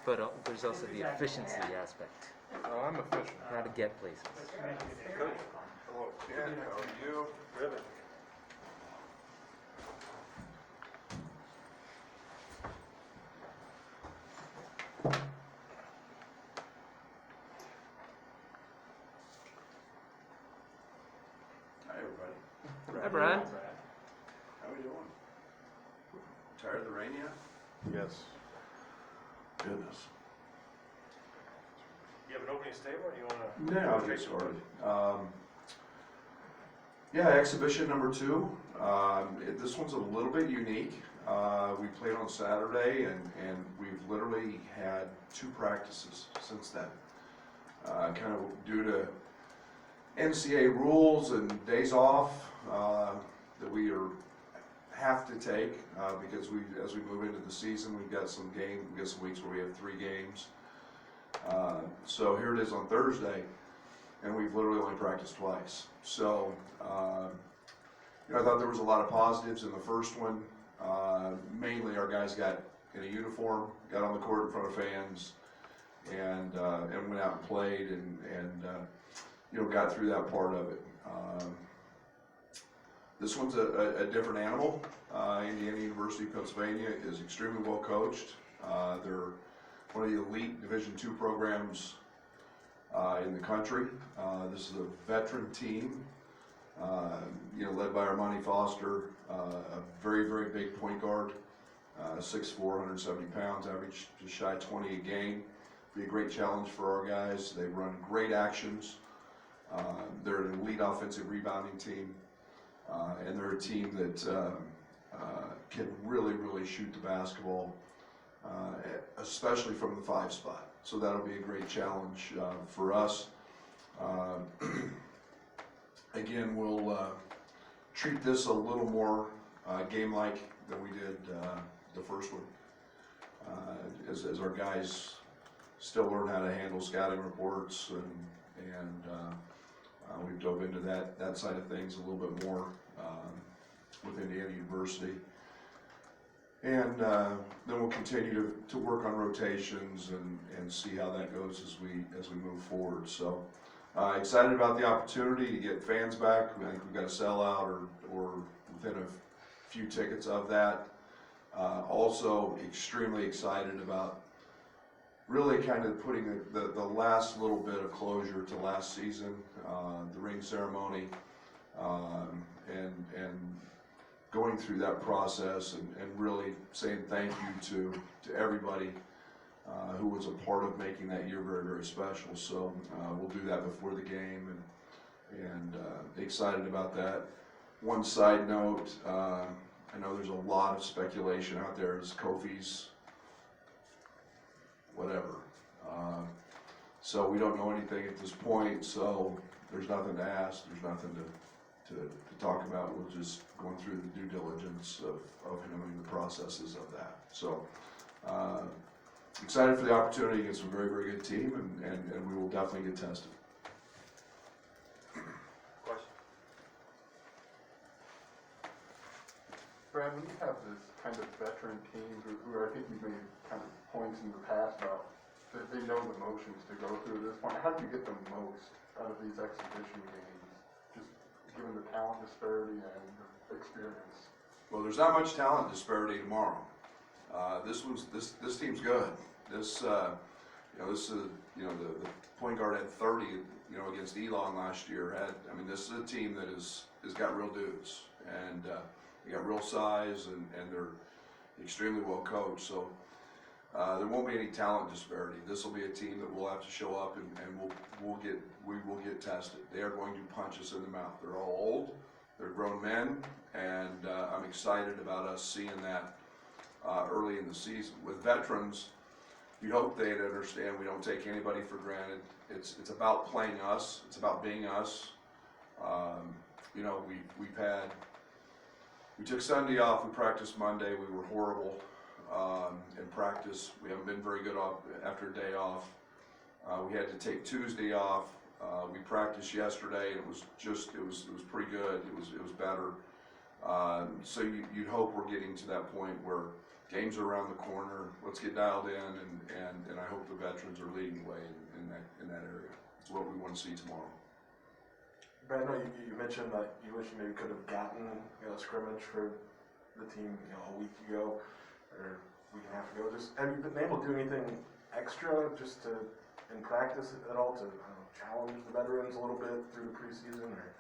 but there's also the efficiency aspect. Oh, I'm efficient. How to get places. Coach. Hello, Ken. How are you? Ribbon. Hi, everybody. Hi, Brian. How we doing? Tired of the rain yet? Yes. Goodness. You have an opening statement, or do you want to? Yeah, I'll get started. Yeah, exhibition number 2. This one's a little bit unique. We played on Saturday, and we've literally had 2 practices since then. Kind of due to NCAA rules and days off that we have to take because as we move into the season, we've got some weeks where we have 3 games. So here it is on Thursday, and we've literally only practiced twice. So I thought there was a lot of positives in the first one. Mainly our guys got in a uniform, got on the court in front of fans, and went out and played and got through that part of it. This one's a different animal. Indiana University of Pennsylvania is extremely well coached. They're one of the elite Division II programs in the country. This is a veteran team, led by Armani Foster, a very, very big point guard, 6'4", 170 pounds, average just shy of 20 a game. Be a great challenge for our guys. They run great actions. They're an elite offensive rebounding team, and they're a team that can really, really shoot the basketball, especially from the 5 spot. So that'll be a great challenge for us. Again, we'll treat this a little more game-like than we did the first one, as our guys still learn how to handle scouting reports, and we've dove into that side of things a little bit more with Indiana University. And then we'll continue to work on rotations and see how that goes as we move forward. So excited about the opportunity to get fans back. I think we've got a sellout or within a few tickets of that. Also extremely excited about really kind of putting the last little bit of closure to last season, the ring ceremony, and going through that process and really saying thank you to everybody who was a part of making that year very, very special. So we'll do that before the game, and excited about that. One side note, I know there's a lot of speculation out there as Kofi's whatever. So we don't know anything at this point, so there's nothing to ask, there's nothing to talk about. We're just going through the due diligence of him and the processes of that. So excited for the opportunity against a very, very good team, and we will definitely get tested. Question? Brad, when you have this kind of veteran team who I think you've made kind of points in the past about that they know the motions to go through at this point, how do you get the most out of these exhibition games, just given the talent disparity and the experience? Well, there's not much talent disparity tomorrow. This team's good. This is the point guard had 30 against Elon last year. This is a team that has got real dudes, and they got real size, and they're extremely well coached. So there won't be any talent disparity. This will be a team that will have to show up, and we will get tested. They are going to punch us in the mouth. They're all old. They're grown men, and I'm excited about us seeing that early in the season. With veterans, you hope they'd understand we don't take anybody for granted. It's about playing us. It's about being us. We took Sunday off. We practiced Monday. We were horrible in practice. We haven't been very good after a day off. We had to take Tuesday off. We practiced yesterday, and it was pretty good. It was better. So you'd hope we're getting to that point where games are around the corner. Let's get dialed in, and I hope the veterans are leading the way in that area. It's what we want to see tomorrow. Brad, I know you mentioned that you wish you maybe could have gotten a scrimmage for the team a week ago or a week and a half ago. Just have you been able to do anything extra just to in practice at all to challenge the veterans a little bit through the preseason, or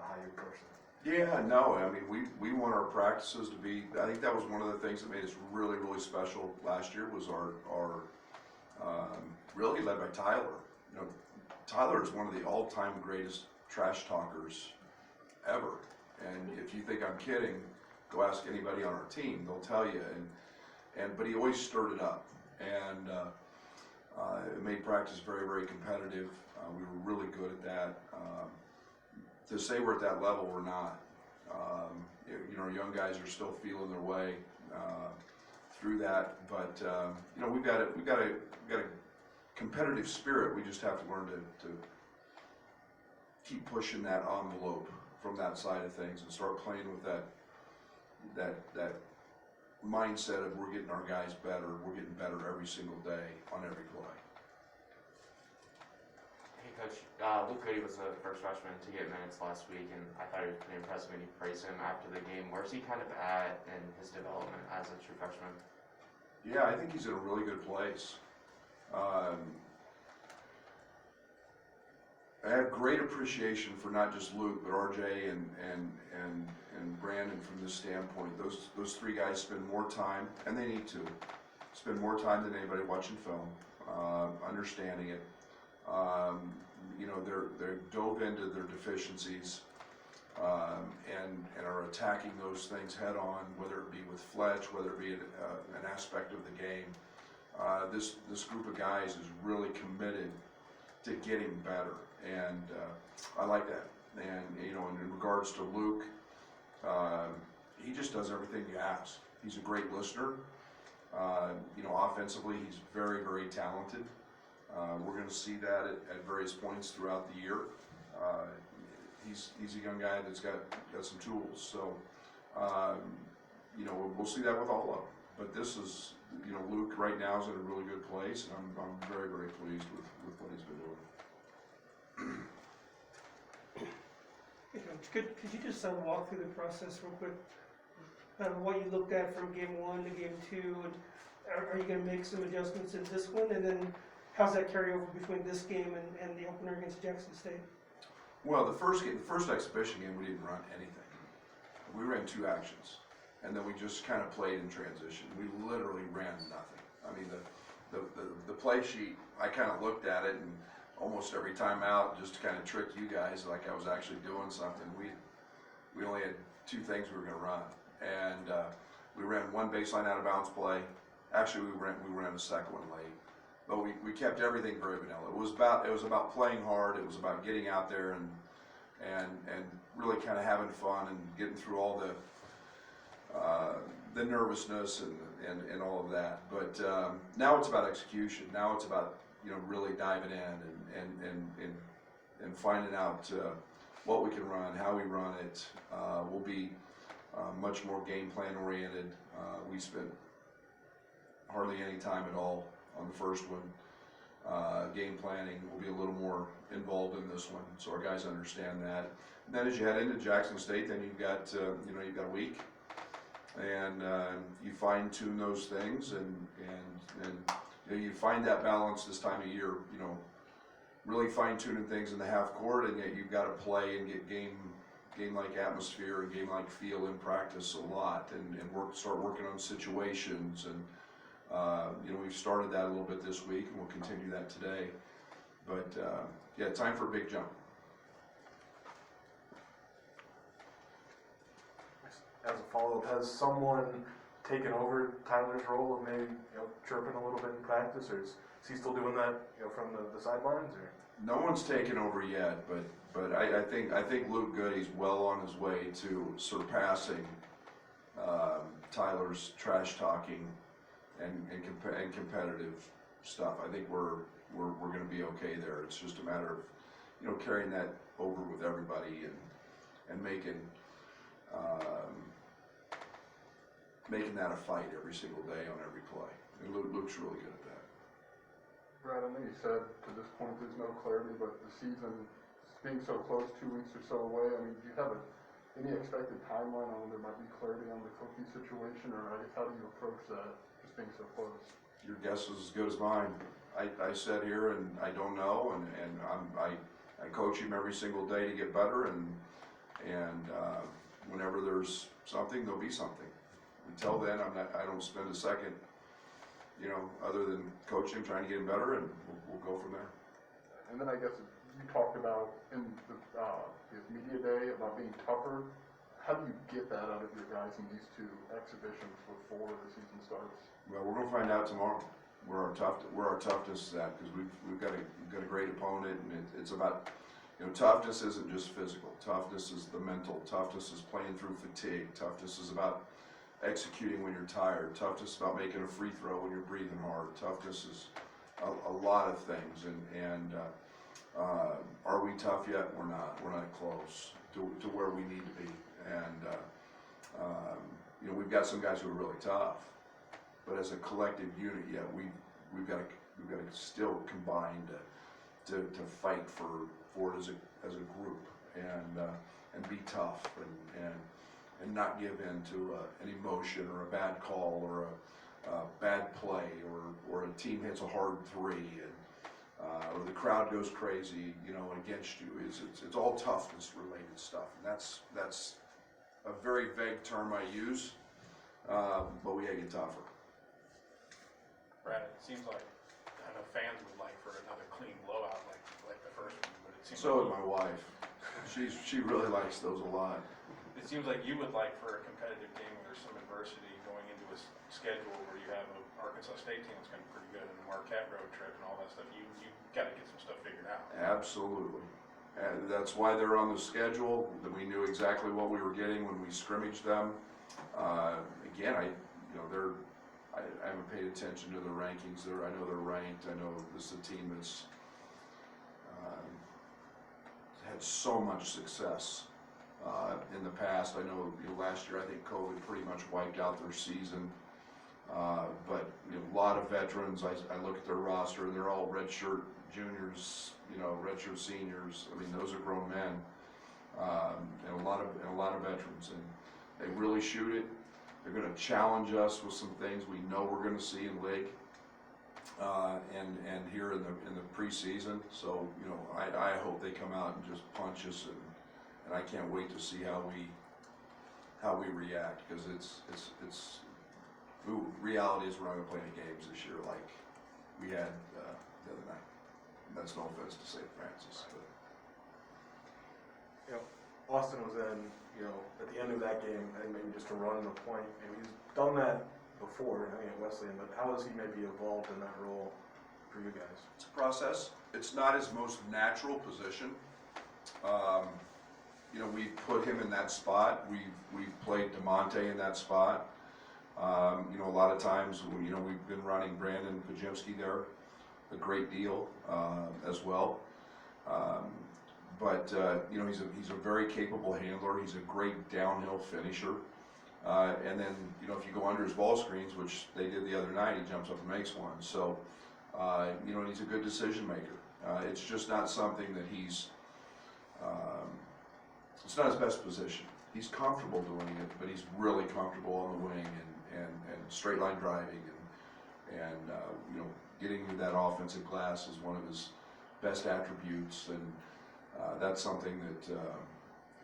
how you approach that? Yeah, no, I mean, we want our practices to be, I think that was one of the things that made us really, really special last year was our really led by Tyler. You know, Tyler is one of the all-time greatest trash talkers ever. And if you think I'm kidding, go ask anybody on our team, they'll tell you. But he always stirred it up. And it made practice very, very competitive. We were really good at that. To say we're at that level, we're not. You know, our young guys are still feeling their way through that, but you know, we've got a competitive spirit. We just have to learn to keep pushing that envelope from that side of things and start playing with that mindset of we're getting our guys better. We're getting better every single day on every play. Hey Coach, Luke Goody was the first freshman to get minutes last week, and I thought he was pretty impressive when you praised him after the game. Where's he kind of at in his development as a true freshman? Yeah, I think he's in a really good place. I have great appreciation for not just Luke, but RJ and Brandon from this standpoint. Those three guys spend more time, and they need to spend more time than anybody watching film, understanding it. You know, they're dove into their deficiencies and are attacking those things head on, whether it be with Fletch, whether it be an aspect of the game. This group of guys is really committed to getting better, and I like that. And you know, in regards to Luke, he just does everything you ask. He's a great listener. You know, offensively, he's very, very talented. We're going to see that at various points throughout the year. He's a young guy that's got some tools. So, you know, we'll see that with all of them. But this is, you know, Luke right now is in a really good place, and I'm very, very pleased with what he's been doing. Could you just walk through the process real quick? What you looked at from game 1 to game 2, and are you going to make some adjustments in this one? And then how's that carry over between this game and the opener against Jackson State? Well, the first exhibition game, we didn't run anything. We ran 2 actions, and then we just kind of played in transition. We literally ran nothing. I mean, the play sheet, I kind of looked at it, and almost every time out, just to kind of trick you guys, like I was actually doing something. We only had 2 things we were going to run, and we ran 1 baseline out of bounds play. Actually, we ran a second one late. But we kept everything very vanilla. It was about playing hard. It was about getting out there and really kind of having fun and getting through all the nervousness and all of that. But now it's about execution. Now it's about, you know, really diving in and finding out what we can run, how we run it. We'll be much more game plan oriented. We spent hardly any time at all on the first one. Game planning will be a little more involved in this one, so our guys understand that. And then as you head into Jackson State, then you've got you've got a week, and you fine tune those things, and you know, you find that balance this time of year. You know, really fine tuning things in the half court, and yet you've got to play and get game-like atmosphere and game-like feel in practice a lot, and start working on situations and. You know, we've started that a little bit this week, and we'll continue that today. But yeah, time for a big jump. As a follow-up, has someone taken over Tyler's role of maybe chirping a little bit in practice, or is he still doing that from the sidelines? Or No one's taken over yet, but I think Luke Goody's well on his way to surpassing Tyler's trash talking and competitive stuff. I think we're going to be okay there. It's just a matter of carrying that over with everybody and making making that a fight every single day on every play. And Luke's really good at that. Brad, I know you said to this point there's no clarity, but the season being so close, 2 weeks or so away, I mean, do you have any expected timeline on when there might be clarity on the cookie situation, or I guess how do you approach that, just being so close? Your guess is as good as mine. I sit here and I don't know, and I coach him every single day to get better, and whenever there's something, there'll be something. Until then, I don't spend a second, you know, other than coaching him, trying to get him better, and we'll go from there. And then I guess you talked about in the media day about being tougher. How do you get that out of your guys in these two exhibitions before the season starts? Well, we're gonna find out tomorrow where our toughness is at, because we've got a great opponent, and it's about, you know, toughness isn't just physical. Toughness is the mental. Toughness is playing through fatigue. Toughness is about executing when you're tired. Toughness is about making a free throw when you're breathing hard. Toughness is a lot of things, and are we tough yet? We're not. We're not close to where we need to be, and you know, we've got some guys who are really tough, but as a collective unit, yeah, we've got to still combine to fight for it as a group, and be tough, and not give in to an emotion or a bad call or a bad play or a team hits a hard three or the crowd goes crazy, you know, against you. It's all toughness related stuff, and that's a very vague term I use, but we gotta get tougher. Brad, it seems like, I know fans would like for another clean blowout like the first one, but it seems So like would my wife. She really likes those a lot. it seems like you would like for a competitive game where there's some adversity going into a schedule where you have an Arkansas State team that's going to be pretty good and a Marquette road trip and all that stuff. You got to get some stuff figured out. Absolutely. And that's why they're on the schedule, that we knew exactly what we were getting when we scrimmaged them. Again, I haven't paid attention to the rankings. I know they're ranked. I know this is a team that's had so much success in the past. I know, you know, last year I think COVID pretty much wiped out their season. But you know, a lot of veterans. I look at their roster, and they're all redshirt juniors, you know, redshirt seniors. I mean, those are grown men, and a lot of veterans, and they really shoot it. They're going to challenge us with some things we know we're going to see in league, and here in the preseason. So you know, I hope they come out and just punch us, and I can't wait to see how we react, because it's reality is we're not going to play any games this year like we had the other night. And that's no offense to St. Francis, but You know, Austin was in, you know, at the end of that game, I think maybe just to run the point, and he's done that before, I think at Wesleyan, but how has he maybe evolved in that role for you guys? it's a process. It's not his most natural position. You know, we've put him in that spot. We've played DeMonte in that spot. You know, a lot of times, you know, we've been running Brandon Pajemski there a great deal as well. But you know, he's a very capable handler. He's a great downhill finisher. And then, you know, if you go under his ball screens, which they did the other night, he jumps up and makes one. So, you know, and he's a good decision maker. It's just not something that it's not his best position. He's comfortable doing it, but he's really comfortable on the wing and straight line driving and you know, getting into that offensive glass is one of his best attributes, and that's something that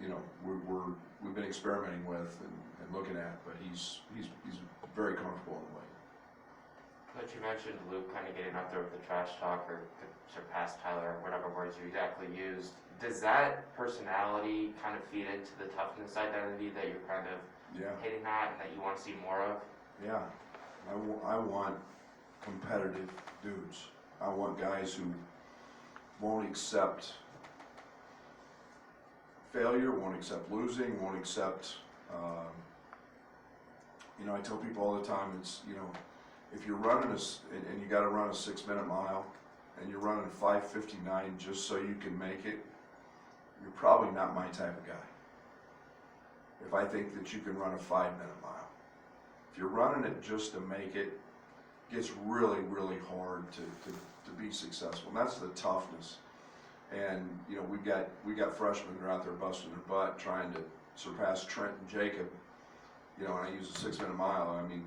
you know, we've been experimenting with and looking at, but he's very comfortable on the wing. But you mentioned Luke kind of getting up there with the trash talk or to surpass Tyler, or whatever words you exactly used. Does that personality kind of feed into the toughness identity that you're kind of hitting at and that you want to see more of? Yeah, I want competitive dudes. I want guys who won't accept failure, won't accept losing, won't accept, you know, I tell people all the time, it's, you know, if you're running and you got to run a 6-minute mile and you're running 5:59 just so you can make it, you're probably not my type of guy. If I think that you can run a 5-minute mile, If you're running it just to make it, it gets really, really hard to be successful. And that's the toughness. And you know, we got freshmen that are out there busting their butt trying to surpass Trent and Jacob. You know, and I use a 6-minute mile. I mean,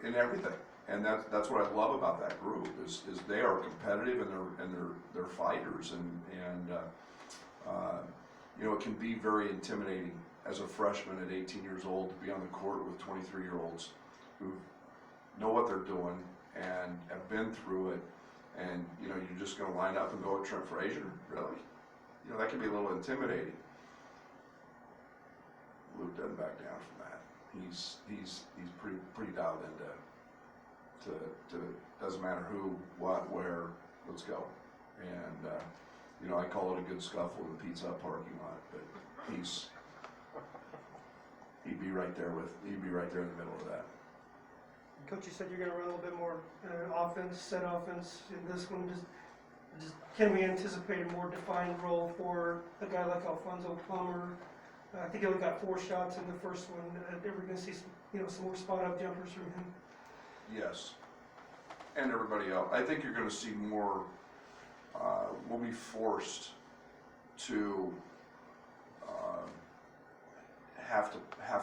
in everything. And that's what I love about that group is they are competitive and they're fighters and you know, it can be very intimidating as a freshman at 18 years old to be on the court with 23-year-olds who know what they're doing and have been through it, and you know, you're just going to line up and go at Trent Frazier, really? You know, that can be a little intimidating. Luke doesn't back down from that. He's pretty dialed into doesn't matter who, what, where, let's go. And you know, I call it a good scuffle in the Pizza Hut parking lot, but he'd be right there in the middle of that. Coach, you said you're gonna run a little bit more set offense in this one. Just can we anticipate a more defined role for a guy like Alfonso Plummer? I think he only got 4 shots in the first one. Are we gonna see some more spot up jumpers from him? Yes, and everybody else. I think you're going to see more. We'll be forced to have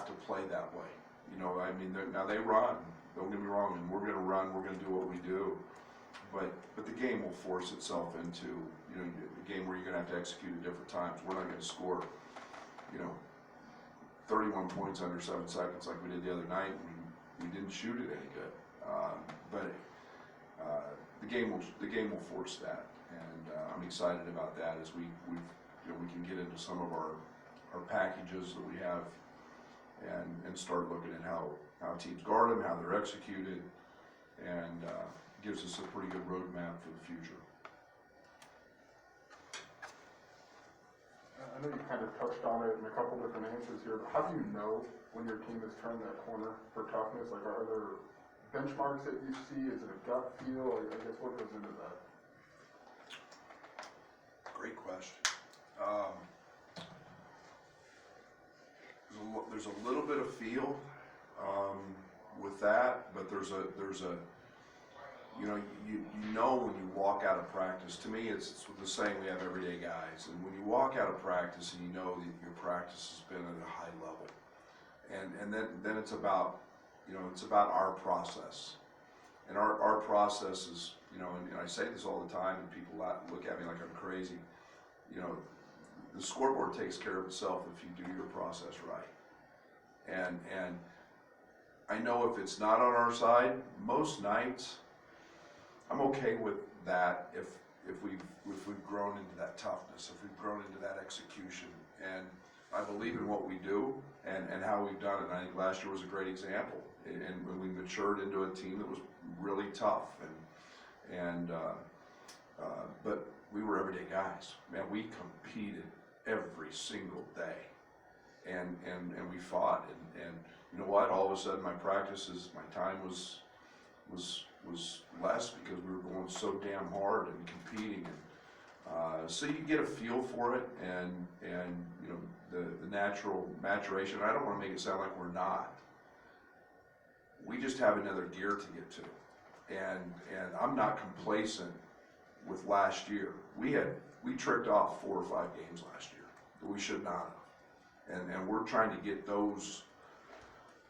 to play that way. You know, I mean, now they run. Don't get me wrong, and we're going to run. We're going to do what we do. But the game will force itself into, you know, a game where you're going to have to execute at different times. We're not going to score, you know, 31 points under 7 seconds like we did the other night. We didn't shoot it any good. But the game will force that, and I'm excited about that as we can get into some of our packages that we have, and start looking at how teams guard them, how they're executed, and gives us a pretty good roadmap for the future. I know you kind of touched on it in a couple different answers here, but how do you know when your team has turned that corner for toughness? Like, are there benchmarks that you see? Is it a gut feel? I guess what goes into that? Great question. There's a little bit of feel with that, but there's a you know when you walk out of practice. To me, it's the saying we have everyday guys, and when you walk out of practice and you know that your practice has been at a high level, and then it's about, you know, it's about our process, and our process is, you know, and I say this all the time, and people look at me like I'm crazy. You know, the scoreboard takes care of itself if you do your process right, and I know if it's not on our side, most nights I'm okay with that if we've grown into that toughness, if we've grown into that execution, and I believe in what we do and how we've done it. And I think last year was a great example, and when we matured into a team that was really tough, but we were everyday guys. Man, we competed every single day, and we fought, and you know what? All of a sudden, my time was less because we were going so damn hard and competing, and so you get a feel for it, and you know, the natural maturation. I don't want to make it sound like we're not. We just have another gear to get to, and I'm not complacent with last year. We tricked off 4 or 5 games last year that we should not have, and we're trying to get those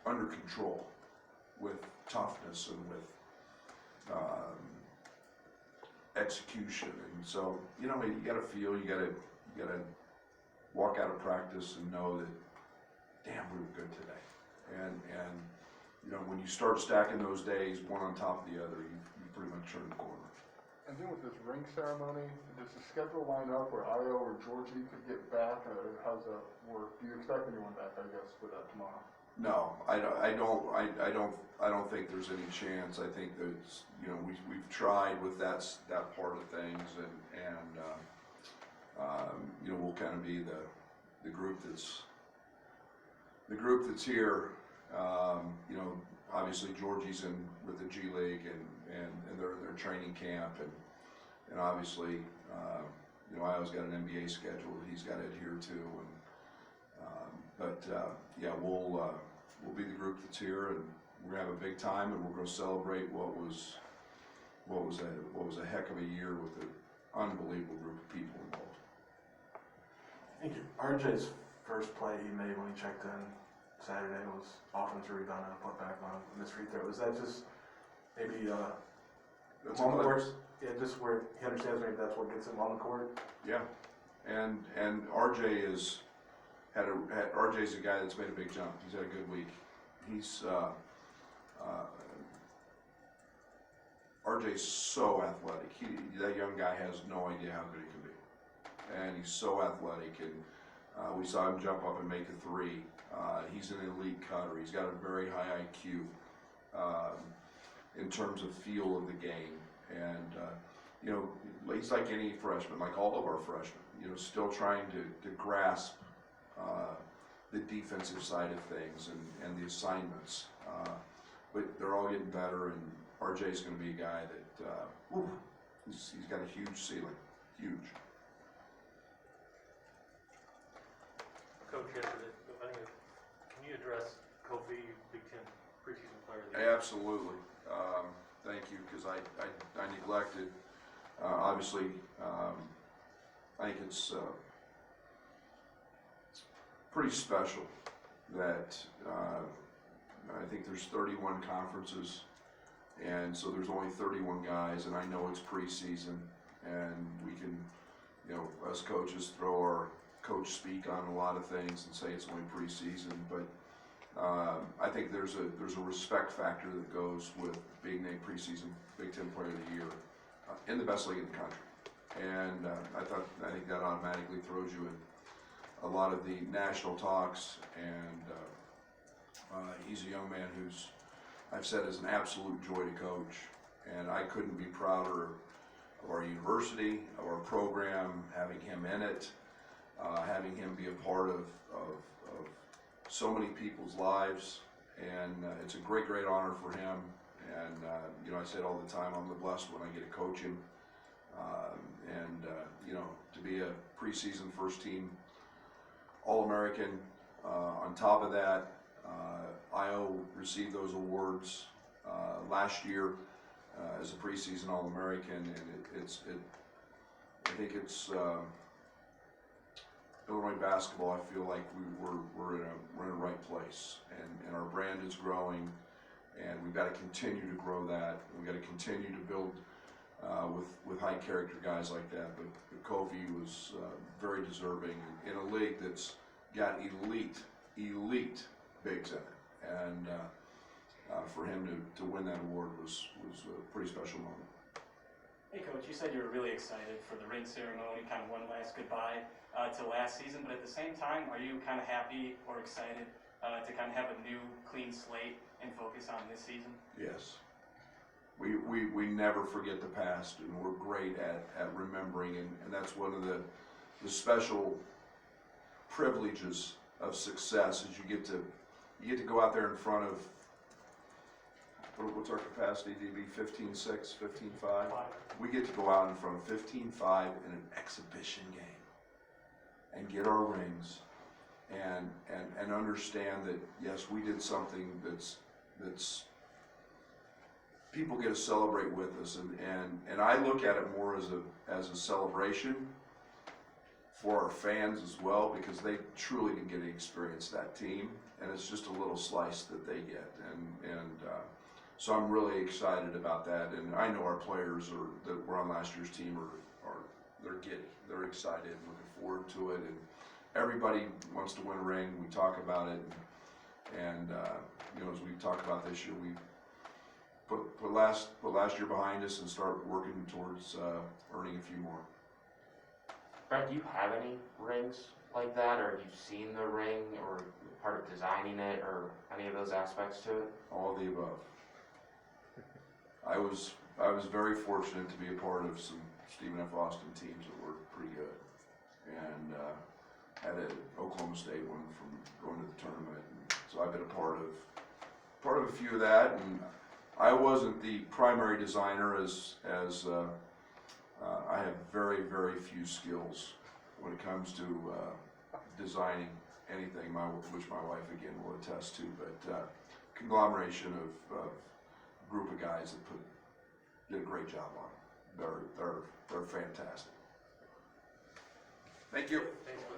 under control with toughness and with execution. And so, you know, you got to feel, you got to walk out of practice and know that, damn, we were good today. And you know, when you start stacking those days one on top of the other, you pretty much turn the corner. And then with this ring ceremony, does the schedule line up where Io or Georgie could get back? How's that work? Do you expect anyone back, I guess, for that tomorrow? No, I don't think there's any chance. I think that, you know, we've tried with that part of things, and you know, we'll kind of be the group that's here. You know, obviously Georgie's in with the G League, and they're in their training camp, and obviously you know, Io's got an NBA schedule that he's got to adhere to, and yeah, we'll be the group that's here, and we're gonna have a big time, and we're gonna celebrate what was a heck of a year with an unbelievable group of people involved. Thank you. RJ's first play he made when he checked in Saturday was offensive rebound and a putback on this free throw. Is that just maybe That's on the another- court? Yeah, just where he understands maybe that's what gets him on the court. Yeah, and RJ RJ's a guy that's made a big jump. He's had a good week. He's RJ's so athletic. That young guy has no idea how good he can be, and he's so athletic. And we saw him jump up and make a three. He's an elite cutter. He's got a very high IQ in terms of feel of the game, and you know, he's like any freshman, like all of our freshmen. You know, still trying to grasp the defensive side of things and the assignments. But they're all getting better, and RJ's going to be a guy that he's got a huge ceiling, huge. Coach, can you address Kofi, Big Ten preseason player of the year? Absolutely. Thank you, because I neglected. Obviously, I think it's pretty special that I think there's 31 conferences, and so there's only 31 guys, and I know it's preseason, and we can, you know, us coaches throw our coach speak on a lot of things and say it's only preseason, but I think there's a respect factor that goes with being named preseason Big Ten Player of the Year in the best league in the country, and I think that automatically throws you in a lot of the national talks, and he's a young man who's, I've said, is an absolute joy to coach, and I couldn't be prouder of our university, of our program, having him in it, having him be a part of so many people's lives, and it's a great honor for him. And you know, I say it all the time, I'm the blessed when I get to coach him, and you know, to be a preseason first team All-American. On top of that, IO received those awards last year as a preseason All-American, and I think it's Illinois basketball. I feel like we're in a right place, and our brand is growing, and we've got to continue to grow that. We've got to continue to build with high character guys like that. But Kofi was very deserving in a league that's got elite bigs in it, and for him to win that award was a pretty special moment. Hey Coach, you said you were really excited for the ring ceremony, kind of one last goodbye to last season, but at the same time, are you kind of happy or excited to kind of have a new clean slate and focus on this season? Yes. We never forget the past, and we're great at remembering, and that's one of the special privileges of success, is you get to go out there in front of, what's our capacity, DB? 15.6, 15.5? We get to go out in front of 15.5 in an exhibition game and get our rings and understand that, yes, we did something that's people get to celebrate with us, and I look at it more as a celebration for our fans as well, because they truly didn't get to experience that team, and it's just a little slice that they get, and so I'm really excited about that, and I know our players that were on last year's team they're giddy, they're excited, looking forward to it, and everybody wants to win a ring. We talk about it, and you know, as we talk about this year, we put last year behind us and start working towards earning a few more. Brett, do you have any rings like that, or have you seen the ring, or part of designing it, or any of those aspects to it? All of the above. I was very fortunate to be a part of some Stephen F. Austin teams that were pretty good, and had an Oklahoma State one from going to the tournament. And so I've been a part of a few of that, and I wasn't the primary designer, as I have very few skills when it comes to designing anything, which my wife again will attest to. But conglomeration of group of guys that did a great job on it. They're fantastic. Thank you.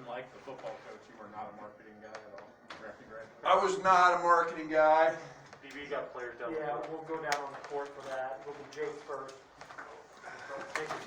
Unlike the football coach, you were not a marketing guy at all. After graduating. I was not a marketing guy. BB got players down the Yeah, field. we'll go down on the court for that. We'll be Jake first. So, thank you.